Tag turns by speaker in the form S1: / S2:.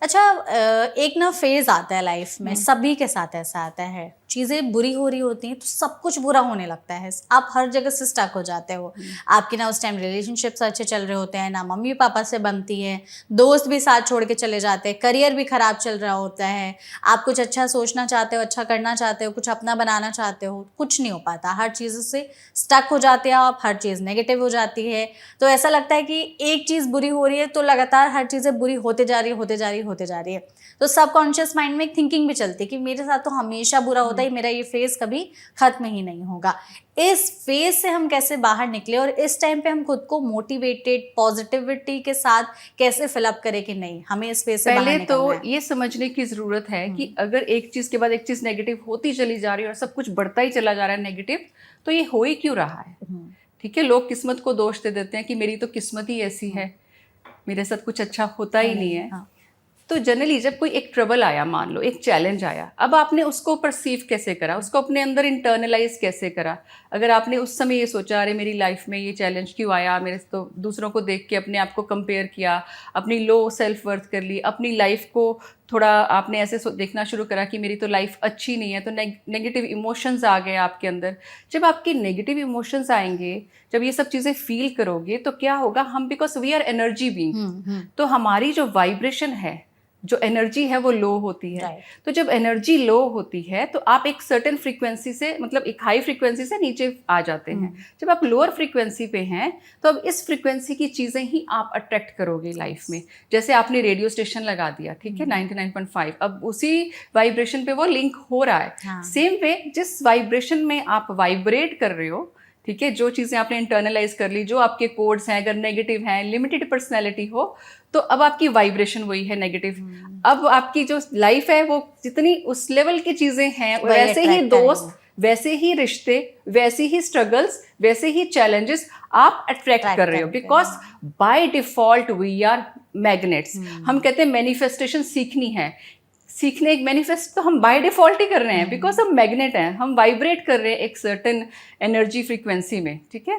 S1: अच्छा, एक ना फेज आता है लाइफ में, सभी के साथ ऐसा आता है, चीजें बुरी हो रही होती हैं तो सब कुछ बुरा होने लगता है, आप हर जगह से स्टक हो जाते हो। आपके ना उस टाइम रिलेशनशिप्स अच्छे चल रहे होते हैं, ना मम्मी पापा से बनती है, दोस्त भी साथ छोड़ के चले जाते हैं, करियर भी खराब चल रहा होता है, आप कुछ अच्छा सोचना चाहते हो, अच्छा करना चाहते हो, कुछ अपना बनाना चाहते हो, कुछ नहीं हो पाता, हर चीज़ से स्टक हो जाते हो आप, हर चीज़ नेगेटिव हो जाती है। तो ऐसा लगता है कि एक चीज़ बुरी हो रही है तो लगातार हर चीज़ें बुरी होते जा रही है, होते जा रही है, होते जा रही है। तो सबकॉन्शियस माइंड में एक थिंकिंग भी चलती है कि मेरे साथ तो हमेशा बुरा होता है, मेरा ये फेज कभी खत्म ही नहीं होगा। इस फेज से हम कैसे बाहर निकले और इस टाइम पे हम खुद को मोटिवेटेड पॉजिटिविटी के साथ कैसे फिलअप करें कि नहीं, हमें इस फेज से बाहर
S2: पहले तो
S1: निकलना है।
S2: ये समझने की जरूरत है कि अगर एक चीज के बाद एक चीज नेगेटिव होती चली जा रही है और सब कुछ बढ़ता ही चला जा रहा है नेगेटिव, तो ये हो ही क्यों रहा है। ठीक है, लोग किस्मत को दोष दे देते हैं कि मेरी तो किस्मत ही ऐसी है, मेरे साथ कुछ अच्छा होता ही नहीं है।
S1: हाँ।
S2: तो जनरली जब कोई एक ट्रबल आया, मान लो एक चैलेंज आया, अब आपने उसको परसीव कैसे करा, उसको अपने अंदर इंटरनलाइज कैसे करा। अगर आपने उस समय ये सोचा अरे मेरी लाइफ में ये चैलेंज क्यों आया, मेरे तो दूसरों को देख के अपने आप को कंपेयर किया, अपनी लो सेल्फ वर्थ कर ली, अपनी लाइफ को थोड़ा आपने ऐसे देखना शुरू करा कि मेरी तो लाइफ अच्छी नहीं है, तो नेगेटिव इमोशंस आ गए आपके अंदर। जब आपके नेगेटिव इमोशंस आएंगे, जब ये सब चीज़ें फील करोगे, तो क्या होगा, हम because we are energy being, तो हमारी जो वाइब्रेशन है, जो एनर्जी है वो लो होती है।
S1: राइट।
S2: तो जब एनर्जी लो होती है तो आप एक सर्टेन फ्रीक्वेंसी से, मतलब एक हाई फ्रीक्वेंसी से नीचे आ जाते हैं। जब आप लोअर फ्रीक्वेंसी पे हैं तो अब इस फ्रीक्वेंसी की चीज़ें ही आप अट्रैक्ट करोगे लाइफ में। जैसे आपने रेडियो स्टेशन लगा दिया, ठीक है, 99.5, अब उसी वाइब्रेशन पे वो लिंक हो रहा है।
S1: हाँ।
S2: सेम वे जिस वाइब्रेशन में आप वाइब्रेट कर रहे हो, ठीक है, जो चीज़ें आपने इंटरनलाइज कर ली, जो आपके कोड्स हैं, अगर नेगेटिव हैं, लिमिटेड पर्सनैलिटी हो, तो अब आपकी वाइब्रेशन वही है नेगेटिव। अब आपकी जो लाइफ है वो जितनी उस लेवल की चीज़ें हैं,
S1: वही
S2: वैसे ही
S1: attract
S2: दोस्त,
S1: करेंगे।
S2: वैसे ही रिश्ते, वैसे ही स्ट्रगल्स, वैसे ही चैलेंजेस आप अट्रैक्ट
S1: ट्रैक
S2: कर रहे हो।
S1: करेंगे।
S2: Because by default we are magnets. हम कहते हैं मैनिफेस्टेशन सीखनी है, सीखने एक मैनिफेस्ट तो हम बाय डिफॉल्ट ही कर रहे हैं, बिकॉज हम मैग्नेट हैं, हम वाइब्रेट कर रहे हैं एक सर्टेन एनर्जी फ्रीक्वेंसी में। ठीक है,